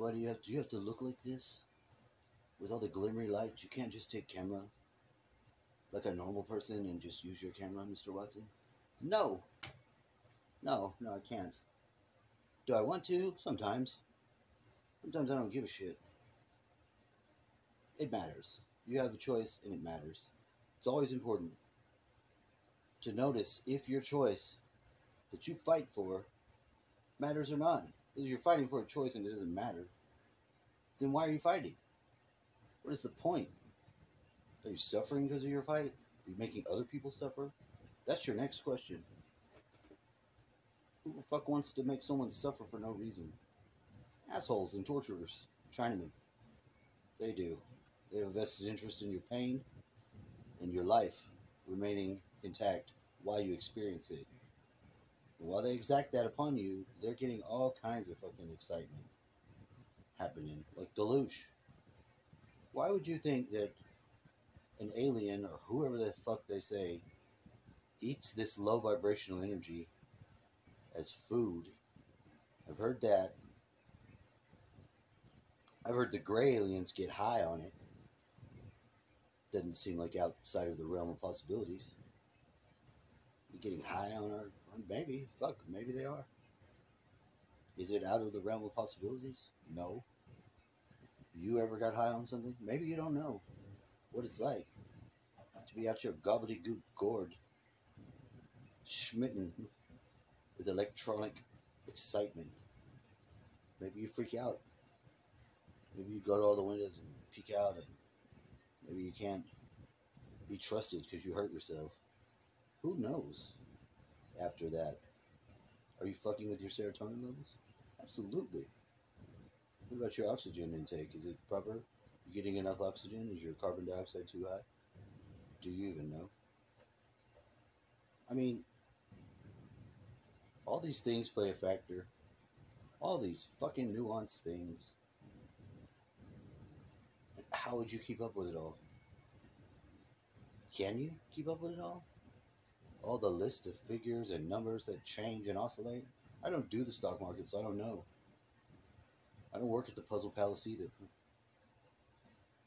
Why do you have to look like this? With all the glimmery lights, you can't just take camera like a normal person and just use your camera, Mr. Watson? No, no, I can't. Do I want to? Sometimes. Sometimes I don't give a shit. It matters. You have a choice and it matters. It's always important to notice if your choice that you fight for matters or not. If you're fighting for a choice and it doesn't matter, then why are you fighting? What is the point? Are you suffering because of your fight? Are you making other people suffer? That's your next question. Who the fuck wants to make someone suffer for no reason? Assholes and torturers. Chinamen. They do. They have a vested interest in your pain and your life remaining intact while you experience it. And while they exact that upon you, they're getting all kinds of fucking excitement happening. Like deluge. Why would you think that an alien or whoever the fuck they say eats this low vibrational energy as food? I've heard that. I've heard the gray aliens get high on it. Doesn't seem like outside of the realm of possibilities. They're getting high on maybe. Fuck, maybe they are. Is it out of the realm of possibilities? No. You ever got high on something? Maybe you don't know what it's like to be out your gobbledygook gourd, smitten with electronic excitement. Maybe you freak out. Maybe you go to all the windows and peek out, and maybe you can't be trusted because you hurt yourself. Who knows after that? Are you fucking with your serotonin levels? Absolutely. What about your oxygen intake? Is it proper? You getting enough oxygen? Is your carbon dioxide too high? Do you even know? I mean, all these things play a factor. All these fucking nuanced things. How would you keep up with it all? Can you keep up with it all? All the list of figures and numbers that change and oscillate? I don't do the stock market, so I don't know. I don't work at the Puzzle Palace either.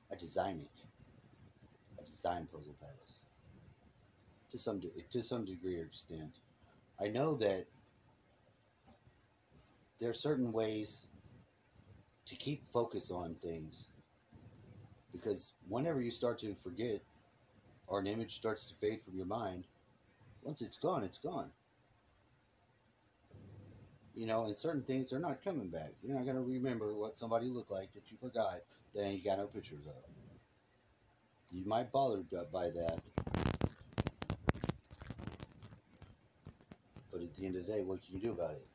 I design it. I design Puzzle Palace. To some degree or extent. I know that there are certain ways to keep focus on things. Because whenever you start to forget, or an image starts to fade from your mind, once it's gone, it's gone. You know, and certain things are not coming back. You're not going to remember what somebody looked like that you forgot that you got no pictures of. You might bother by that, but at the end of the day, what can you do about it?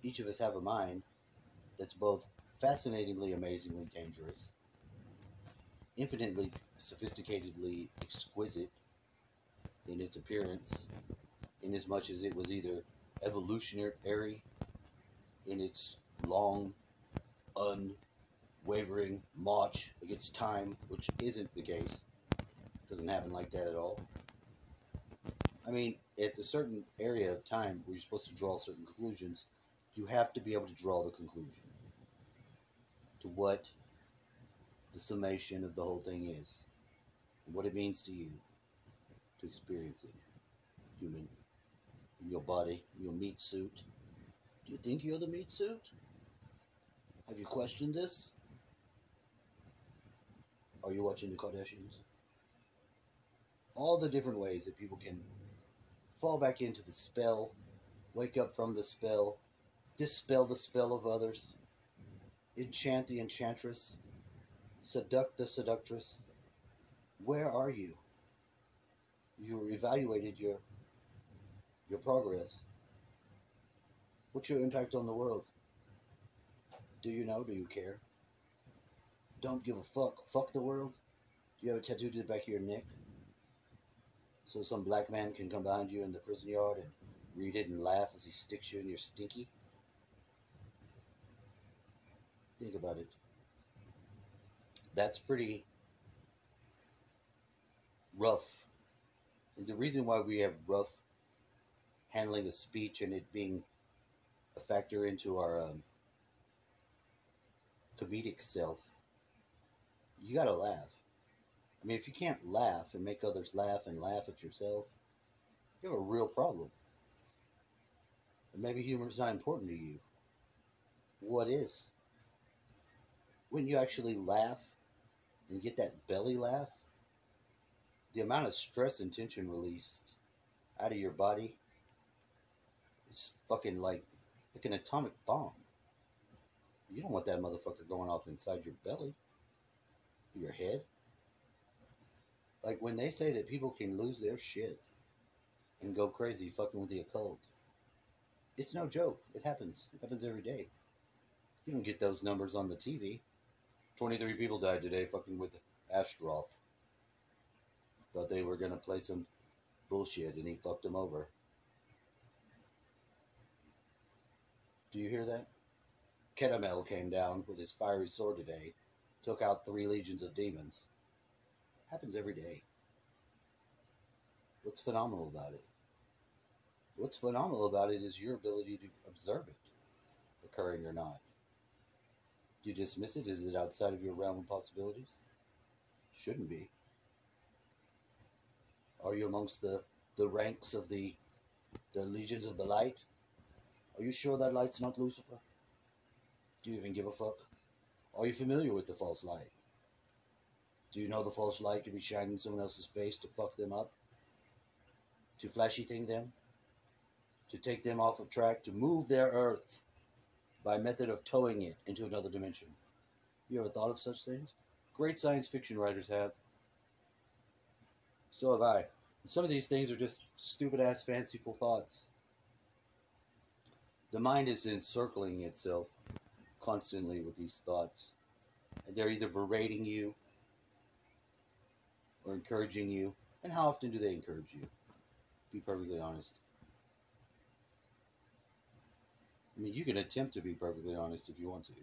Each of us have a mind that's both fascinatingly, amazingly dangerous, infinitely sophisticatedly exquisite in its appearance, in as much as it was either evolutionary in its long, unwavering march against time, which isn't the case. It doesn't happen like that at all. I mean, at a certain area of time where you're supposed to draw certain conclusions, you have to be able to draw the conclusion to what the summation of the whole thing is, and what it means to you to experience it. Human, in your body, in your meat suit. Do you think you're the meat suit? Have you questioned this? Are you watching the Kardashians? All the different ways that people can fall back into the spell, wake up from the spell, dispel the spell of others, enchant the enchantress, seduct the seductress. Where are you? You evaluated your progress. What's your impact on the world? Do you know? Do you care? Don't give a fuck. Fuck the world. Do you have a tattoo to the back of your neck? So some black man can come behind you in the prison yard and read it and laugh as he sticks you in your stinky? Think about it. That's pretty rough. And the reason why we have rough handling of speech and it being a factor into our comedic self, you gotta laugh. I mean, if you can't laugh and make others laugh and laugh at yourself, you have a real problem. And maybe humor is not important to you. What is? When you actually laugh and get that belly laugh, the amount of stress and tension released out of your body is fucking like an atomic bomb. You don't want that motherfucker going off inside your belly, your head. Like when they say that people can lose their shit and go crazy fucking with the occult, it's no joke. It happens. It happens every day. You don't get those numbers on the TV. 23 people died today fucking with Ashtaroth. Thought they were gonna play some bullshit and he fucked them over. Do you hear that? Ketamel came down with his fiery sword today, took out 3 legions of demons. Happens every day. What's phenomenal about it? What's phenomenal about it is your ability to observe it, occurring or not. Do you dismiss it? Is it outside of your realm of possibilities? Shouldn't be. Are you amongst the ranks of the legions of the light? Are you sure that light's not Lucifer? Do you even give a fuck? Are you familiar with the false light? Do you know the false light can be shining in someone else's face to fuck them up? To flashy thing them? To take them off of track? To move their earth by method of towing it into another dimension? You ever thought of such things? Great science fiction writers have. So have I. And some of these things are just stupid-ass fanciful thoughts. The mind is encircling itself constantly with these thoughts. And they're either berating you or encouraging you. And how often do they encourage you? Be perfectly honest. I mean, you can attempt to be perfectly honest if you want to.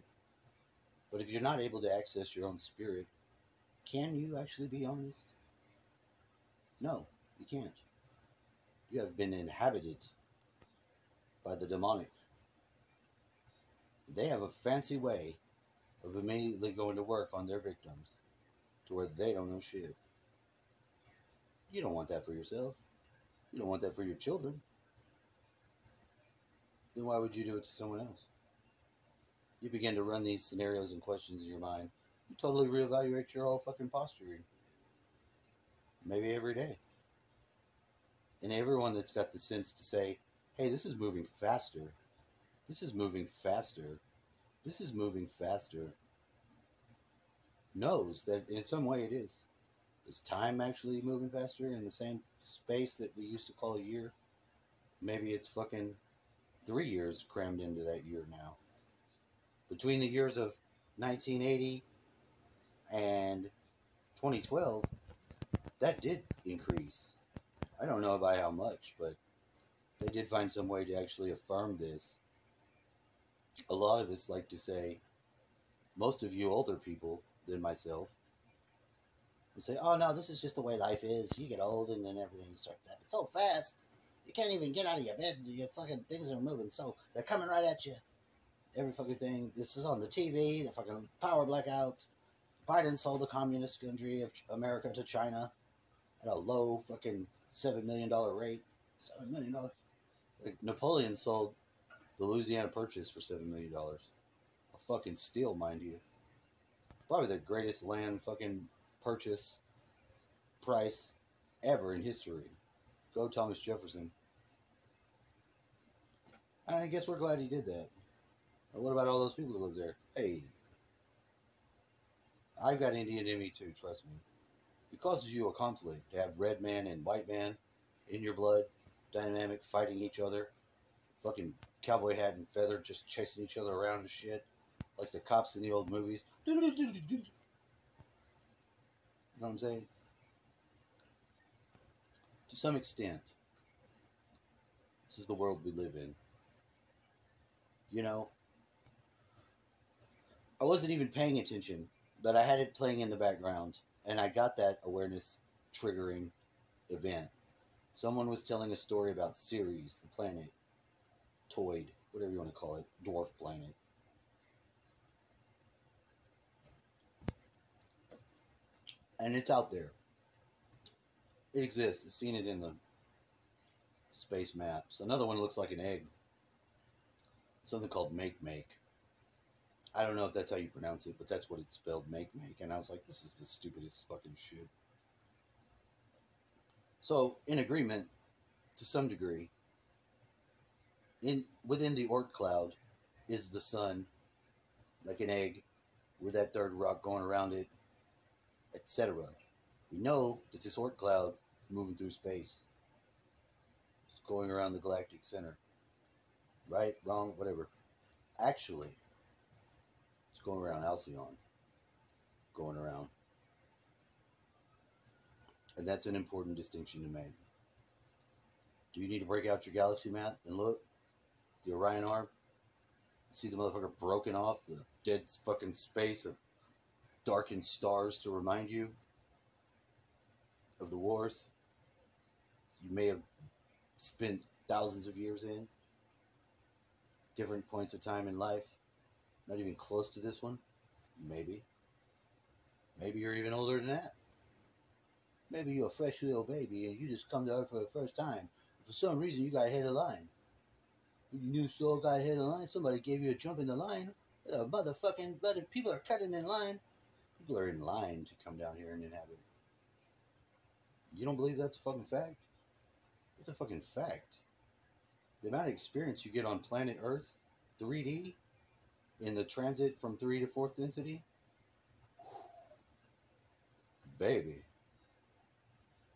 But if you're not able to access your own spirit, can you actually be honest? No, you can't. You have been inhabited by the demonic. They have a fancy way of immediately going to work on their victims to where they don't know shit. You don't want that for yourself. You don't want that for your children. Then why would you do it to someone else? You begin to run these scenarios and questions in your mind. You totally reevaluate your whole fucking posturing. Maybe every day. And everyone that's got the sense to say, hey, this is moving faster. This is moving faster. This is moving faster. Knows that in some way it is. Is time actually moving faster in the same space that we used to call a year? Maybe it's fucking 3 years crammed into that year now. Between the years of 1980 and 2012, that did increase. I don't know by how much, but they did find some way to actually affirm this. A lot of us like to say, most of you older people than myself, will say, oh no, this is just the way life is. You get old and then everything starts to happen so fast. You can't even get out of your bed. Your fucking things are moving, so they're coming right at you. Every fucking thing. This is on the TV. The fucking power blackouts. Biden sold the communist country of America to China at a low fucking $7 million rate. $7 million. Like Napoleon sold the Louisiana Purchase for $7 million. A fucking steal, mind you. Probably the greatest land fucking purchase price ever in history. Go Thomas Jefferson. And I guess we're glad he did that. But what about all those people that live there? Hey, I've got Indian in me too, trust me. It causes you a conflict to have red man and white man in your blood, dynamic, fighting each other. Fucking cowboy hat and feather just chasing each other around and shit. Like the cops in the old movies. You know what I'm saying? To some extent, this is the world we live in. You know, I wasn't even paying attention, but I had it playing in the background, and I got that awareness triggering event. Someone was telling a story about Ceres, the planet, Toid, whatever you want to call it, dwarf planet. And it's out there. It exists. I've seen it in the space maps. Another one looks like an egg. Something called Make Make. I don't know if that's how you pronounce it, but that's what it's spelled, Make Make. And I was like, this is the stupidest fucking shit. So, in agreement, to some degree, within the Oort cloud is the sun, like an egg, with that third rock going around it, etc. We know that this Oort cloud is moving through space. It's going around the galactic center. Right, wrong, whatever. Actually, it's going around Alcyon. Going around. And that's an important distinction to make. Do you need to break out your galaxy map and look? The Orion arm? See the motherfucker broken off? The dead fucking space of darkened stars to remind you of the wars you may have spent thousands of years in. Different points of time in life. Not even close to this one. Maybe. Maybe you're even older than that. Maybe you're a fresh little baby and you just come to Earth for the first time. For some reason, you got ahead of the line. You knew soul got ahead of the line. Somebody gave you a jump in the line. Motherfucking bloody people are cutting in line. People are in line to come down here and inhabit. You don't believe that's a fucking fact? It's a fucking fact. The amount of experience you get on planet Earth, 3D, in the transit from 3 to 4th density, baby.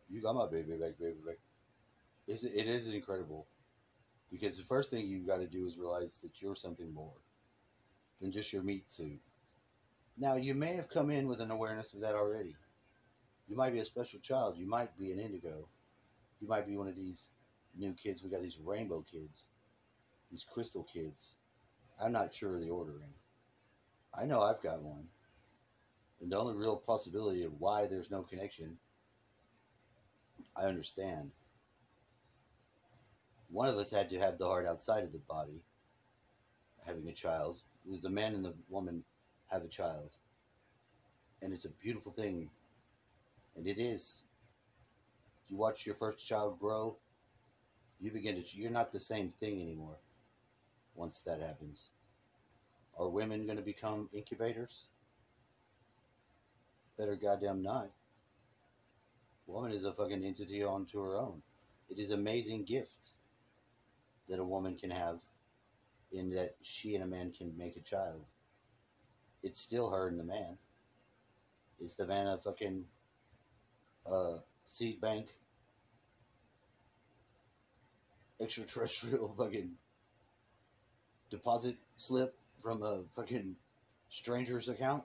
You got my baby back, baby back. It is incredible. Because the first thing you got to do is realize that you're something more than just your meat suit. Now, you may have come in with an awareness of that already. You might be a special child. You might be an indigo. You might be one of these new kids. We got these rainbow kids. These crystal kids. I'm not sure of the ordering. I know I've got one. And the only real possibility of why there's no connection, I understand. One of us had to have the heart outside of the body, having a child. The man and the woman have a child. And it's a beautiful thing. And it is. You watch your first child grow, you're not the same thing anymore once that happens. Are women going to become incubators? Better goddamn not. Woman is a fucking entity onto her own. It is an amazing gift that a woman can have in that she and a man can make a child. It's still her and the man. Is the man a fucking seed bank? Extraterrestrial fucking deposit slip from a fucking stranger's account?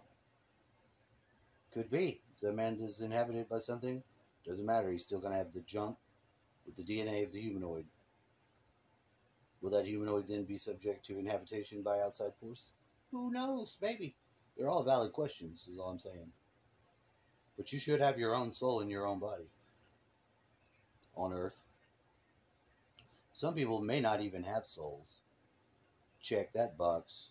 Could be. If the man is inhabited by something, doesn't matter. He's still going to have the junk with the DNA of the humanoid. Will that humanoid then be subject to inhabitation by outside force? Who knows? Maybe. They're all valid questions, is all I'm saying. But you should have your own soul in your own body. On Earth. Some people may not even have souls. Check that box.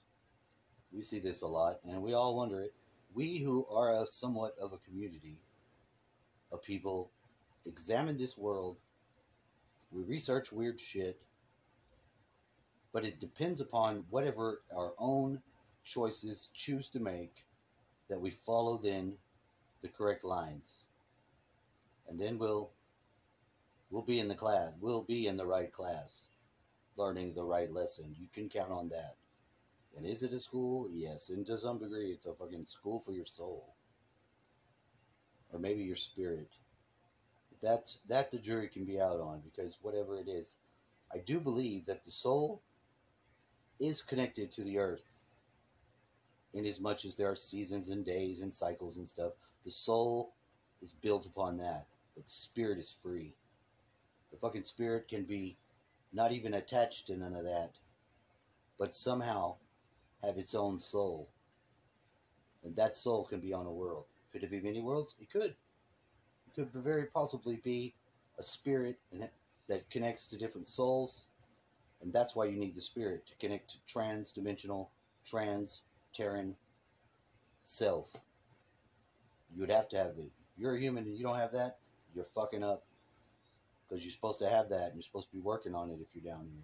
We see this a lot, and we all wonder it. We who are somewhat of a community of people examine this world. We research weird shit. But it depends upon whatever our own choices choose to make, that we follow then the correct lines. And then we'll be in the class. We'll be in the right class, learning the right lesson. You can count on that. And is it a school? Yes. And to some degree, it's a fucking school for your soul. Or maybe your spirit. That the jury can be out on, because whatever it is, I do believe that the soul is connected to the earth. In as much as there are seasons and days and cycles and stuff, the soul is built upon that. But the spirit is free. The fucking spirit can be not even attached to none of that, but somehow have its own soul. And that soul can be on a world. Could it be many worlds? It could. It could very possibly be a spirit that connects to different souls. And that's why you need the spirit, to connect to trans-dimensional, trans-terran self. You would have to have it. you're a human and you don't have that, you're fucking up. Because you're supposed to have that and you're supposed to be working on it if you're down here.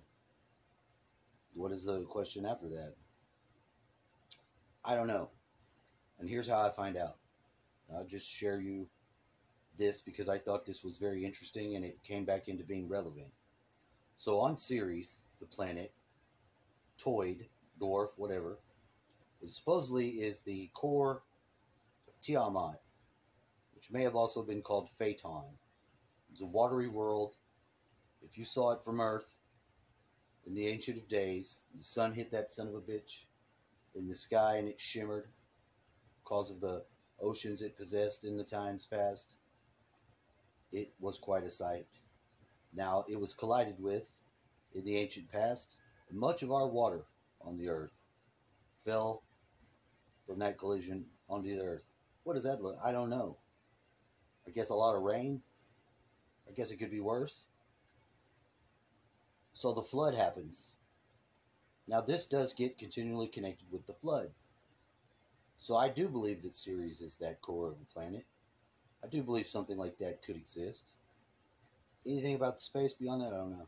What is the question after that? I don't know. And here's how I find out. I'll just share you this because I thought this was very interesting and it came back into being relevant. So on Ceres, the planet, Toid, dwarf, whatever, it supposedly is the core of Tiamat, which may have also been called Phaeton. It's a watery world. If you saw it from Earth in the ancient of days, the sun hit that son of a bitch in the sky and it shimmered because of the oceans it possessed in the times past. It was quite a sight. Now, it was collided with, in the ancient past, much of our water on the Earth fell from that collision onto the Earth. What does that look? I don't know. I guess a lot of rain. I guess it could be worse. So the flood happens. Now, this does get continually connected with the flood. So I do believe that Ceres is that core of the planet. I do believe something like that could exist. Anything about the space beyond that, I don't know.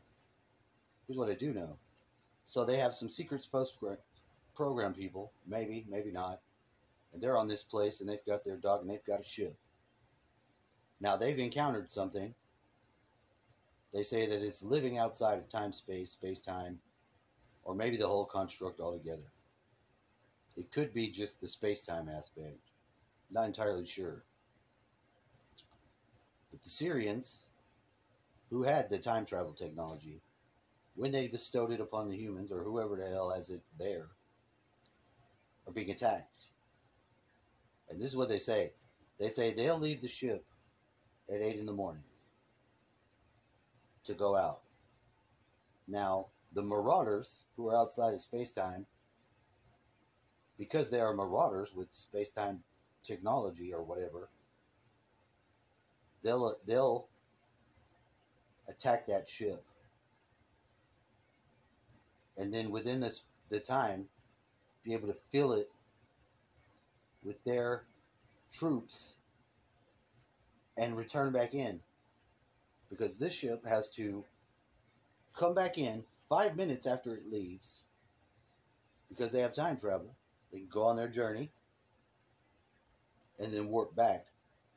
Here's what I do know. So they have some secret program people, maybe, maybe not, and they're on this place and they've got their dog and they've got a ship. Now they've encountered something. They say that it's living outside of time, space, space-time, or maybe the whole construct altogether. It could be just the space-time aspect. Not entirely sure. But the Syrians, who had the time travel technology, when they bestowed it upon the humans, or whoever the hell has it there, are being attacked. And this is what they say. They say they'll leave the ship at 8 in the morning to go out. Now, the marauders, who are outside of space-time, because they are marauders with space-time technology or whatever, they'll attack that ship. And then within the time, be able to fill it with their troops and return back in. Because this ship has to come back in 5 minutes after it leaves. Because they have time travel. They can go on their journey and then warp back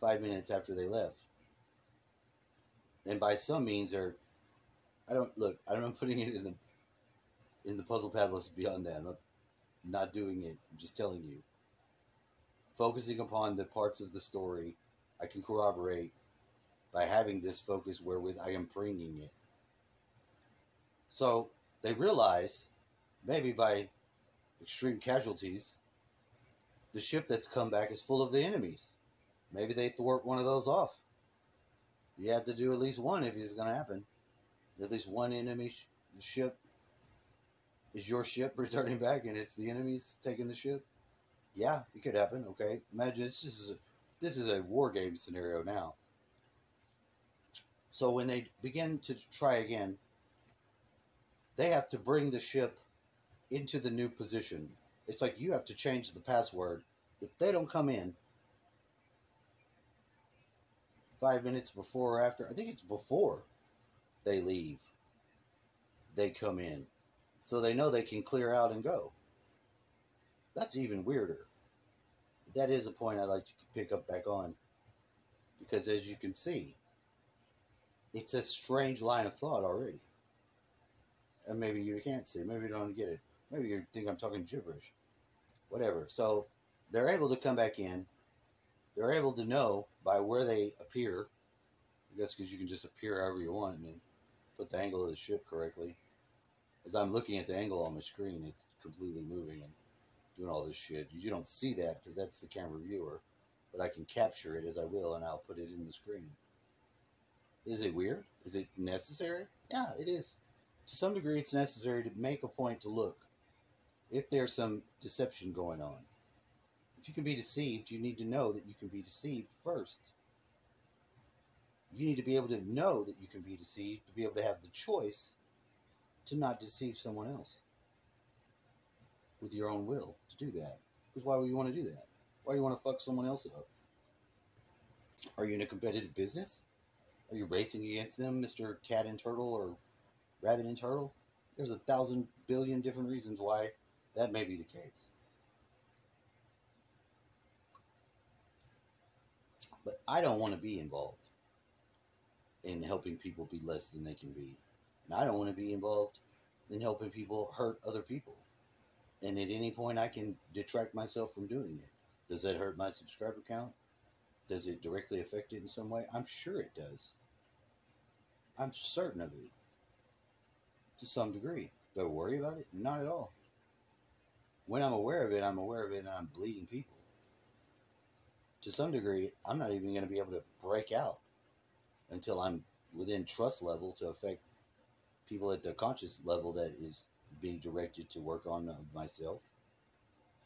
5 minutes after they left. And by some means, I'm putting it in the puzzle paddlers beyond that. I'm not doing it. I'm just telling you. Focusing upon the parts of the story I can corroborate by having this focus wherewith I am bringing it. So they realize, maybe by extreme casualties, the ship that's come back is full of the enemies. Maybe they thwart one of those off. You have to do at least one if it's going to happen. At least one enemy ship is your ship returning back and it's the enemies taking the ship. Yeah, it could happen. Okay, imagine this is a war game scenario now. So when they begin to try again, they have to bring the ship into the new position. It's like you have to change the password. If they don't come in 5 minutes before or after, I think it's before they leave, they come in. So they know they can clear out and go. That's even weirder. That is a point I'd like to pick up back on. Because as you can see, it's a strange line of thought already. And maybe you can't see. Maybe you don't get it. Maybe you think I'm talking gibberish. Whatever. So they're able to come back in. They're able to know by where they appear. I guess because you can just appear however you want and put the angle of the ship correctly. As I'm looking at the angle on my screen, it's completely moving and doing all this shit. You don't see that because that's the camera viewer. But I can capture it as I will and I'll put it in the screen. Is it weird? Is it necessary? Yeah, it is. To some degree, it's necessary to make a point to look. If there's some deception going on. If you can be deceived, you need to know that you can be deceived first. You need to be able to know that you can be deceived to be able to have the choice to not deceive someone else with your own will to do that. Because why would you want to do that? Why do you want to fuck someone else up? Are you in a competitive business? Are you racing against them, Mr. Cat and Turtle or Rabbit and Turtle? There's 1,000 billion different reasons why that may be the case. But I don't want to be involved in helping people be less than they can be. And I don't want to be involved in helping people hurt other people. And at any point, I can detract myself from doing it. Does that hurt my subscriber count? Does it directly affect it in some way? I'm sure it does. I'm certain of it to some degree. Do I worry about it? Not at all. When I'm aware of it, and I'm bleeding people. To some degree, I'm not even going to be able to break out until I'm within trust level to affect people at the conscious level that is being directed to work on myself.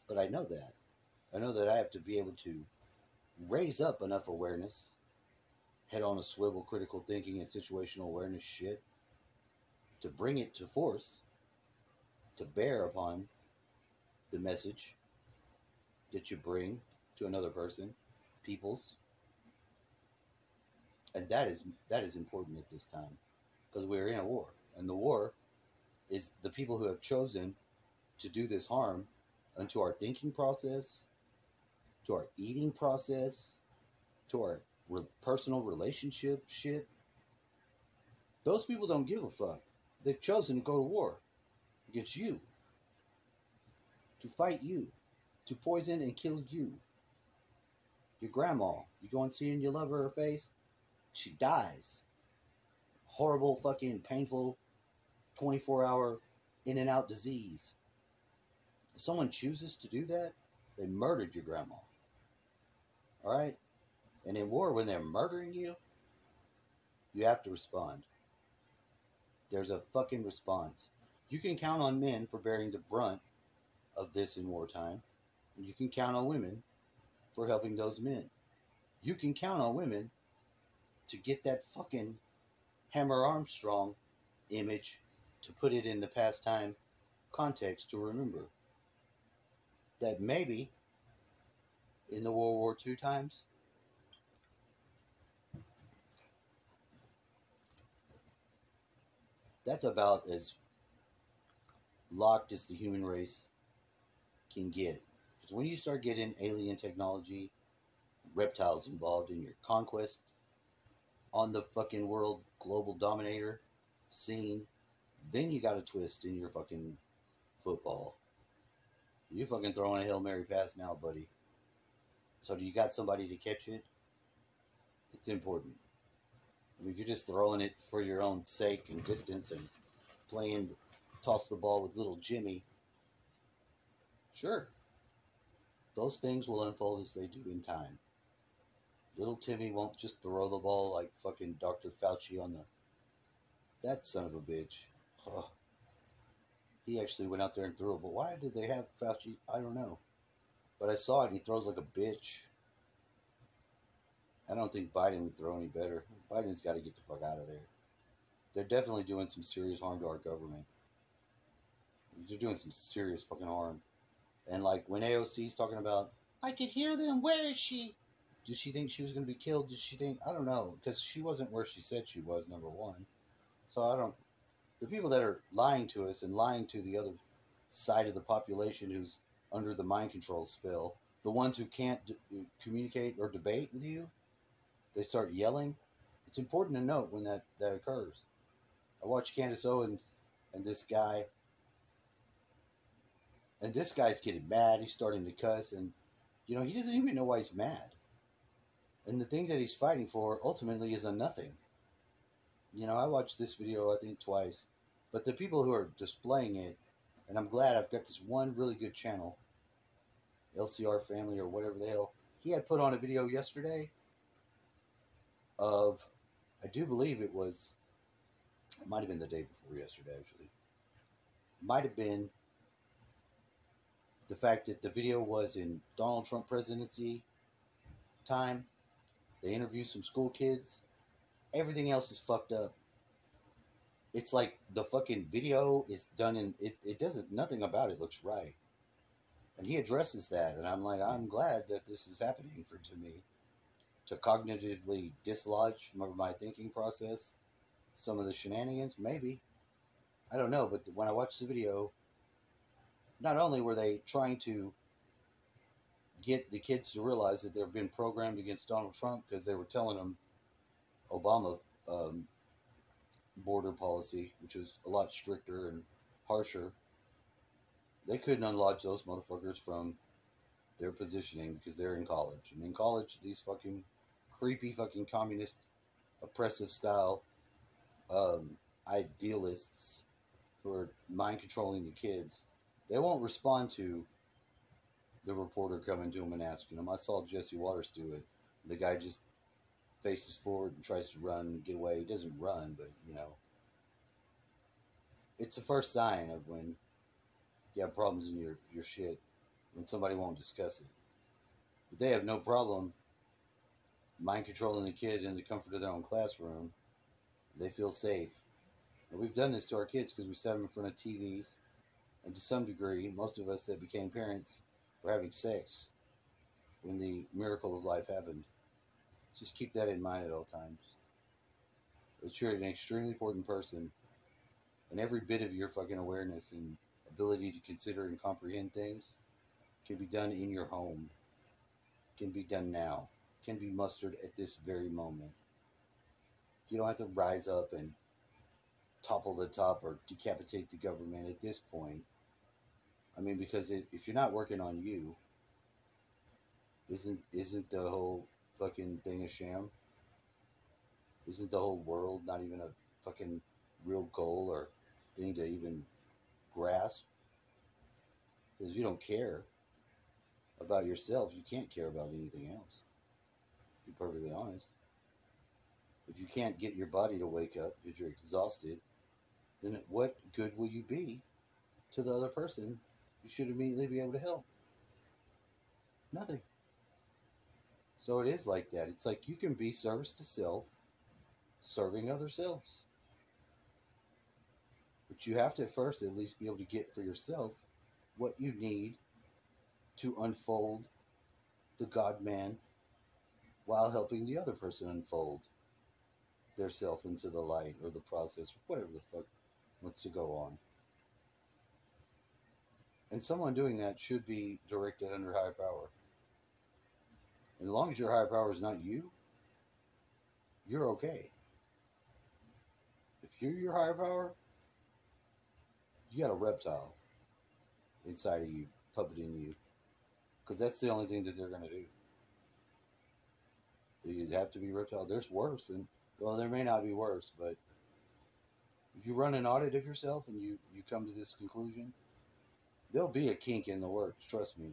But I know that. I know that I have to be able to raise up enough awareness, head on a swivel, critical thinking, and situational awareness shit to bring it to force, to bear upon the message that you bring to another person, peoples. And that is important at this time because we're in a war. And the war is the people who have chosen to do this harm unto our thinking process, to our eating process, to our personal relationship shit. Those people don't give a fuck. They've chosen to go to war against you, to fight you, to poison and kill you. Your grandma, you go and see her and you love her face, she dies. Horrible, fucking painful, 24-hour in and out disease. If someone chooses to do that, they murdered your grandma. All right? And in war, when they're murdering you, you have to respond. There's a fucking response. You can count on men for bearing the brunt of this in wartime, and you can count on women for helping those men. You can count on women to get that fucking Hammer Armstrong image to put it in the pastime context to remember that maybe in the World War II times, that's about as locked as the human race can get. Because when you start getting alien technology, reptiles involved in your conquest on the fucking world global dominator scene, then you got a twist in your fucking football. You fucking throwing a Hail Mary pass now, buddy. So do you got somebody to catch it? It's important. I mean, if you're just throwing it for your own sake and distance and playing toss the ball with little Jimmy, sure. Those things will unfold as they do in time. Little Timmy won't just throw the ball like fucking Dr. Fauci on the... That son of a bitch. Oh. He actually went out there and threw it. But why did they have Fauci? I don't know. But I saw it and he throws like a bitch. I don't think Biden would throw any better. Biden's got to get the fuck out of there. They're definitely doing some serious harm to our government. They're doing some serious fucking harm. And like when AOC's talking about, I could hear them, where is she? Did she think she was going to be killed? Did she think, I don't know, because she wasn't where she said she was, number one. So I don't, the people that are lying to us and lying to the other side of the population who's under the mind control spell, the ones who can't communicate or debate with you, they start yelling. It's important to note when that occurs. I watched Candace Owens and this guy, and this guy's getting mad. He's starting to cuss, and he doesn't even know why he's mad. And the thing that he's fighting for ultimately is a nothing. I watched this video, I think, twice. But the people who are displaying it, and I'm glad I've got this one really good channel, LCR Family or whatever the hell, he had put on a video yesterday of, I do believe it might have been the day before yesterday, actually. Might have been the fact that the video was in Donald Trump presidency time. They interview some school kids. Everything else is fucked up. It's like the fucking video is done in, it doesn't, nothing about it looks right. And he addresses that, and I'm like, I'm glad that this is happening to me. to cognitively dislodge from my thinking process some of the shenanigans? Maybe. I don't know, but when I watched the video, not only were they trying to get the kids to realize that they've been programmed against Donald Trump because they were telling them Obama border policy, which is a lot stricter and harsher, they couldn't unlodge those motherfuckers from their positioning because they're in college. And in college, these fucking creepy fucking communist, oppressive style idealists who are mind controlling the kids, they won't respond to the reporter coming to him and asking him. I saw Jesse Waters do it. The guy just faces forward and tries to run and get away. He doesn't run, but you know, it's the first sign of when you have problems in your shit, when somebody won't discuss it. But they have no problem mind controlling the kid in the comfort of their own classroom. They feel safe. And we've done this to our kids because we set them in front of TVs. And to some degree, most of us that became parents were having sex when the miracle of life happened. Just keep that in mind at all times. That you're an extremely important person, and every bit of your fucking awareness and ability to consider and comprehend things can be done in your home, can be done now, can be mustered at this very moment. You don't have to rise up and topple the top or decapitate the government at this point. I mean, because if you're not working on you, isn't the whole fucking thing a sham? Isn't the whole world not even a fucking real goal or thing to even grasp? Because if you don't care about yourself, you can't care about anything else. To be perfectly honest. If you can't get your body to wake up because you're exhausted, then what good will you be to the other person you should immediately be able to help? Nothing. So it is like that. It's like you can be service to self, serving other selves. But you have to first at least be able to get for yourself what you need to unfold the God man while helping the other person unfold their self into the light or the process or whatever the fuck wants to go on. And someone doing that should be directed under higher power. And as long as your higher power is not you, you're okay. If you're your higher power, you got a reptile inside of you, puppeting you. Because that's the only thing that they're going to do. You have to be reptile. There's worse. And, well, there may not be worse, but if you run an audit of yourself and you come to this conclusion, there'll be a kink in the works. Trust me.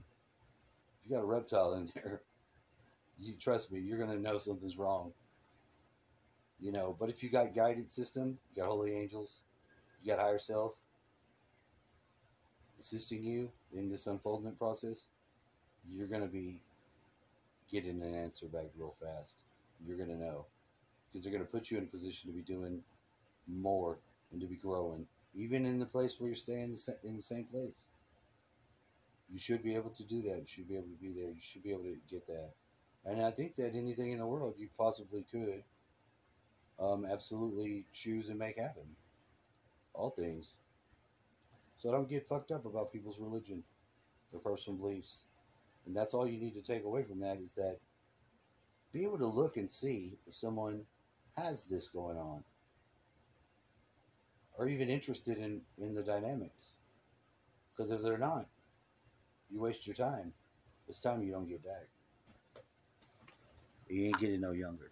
If you got a reptile in there, you trust me, you're going to know something's wrong. You know, but if you got guided system, you got holy angels, you got higher self assisting you in this unfoldment process, you're going to be getting an answer back real fast. You're going to know. Because they're going to put you in a position to be doing more and to be growing. Even in the place where you're staying in the same place. You should be able to do that. You should be able to be there. You should be able to get that. And I think that anything in the world you possibly could absolutely choose and make happen. All things. So don't get fucked up about people's religion, their personal beliefs. And that's all you need to take away from that, is that be able to look and see if someone has this going on. Or even interested in the dynamics. Because if they're not, you waste your time. It's time you don't get back. You ain't getting no younger.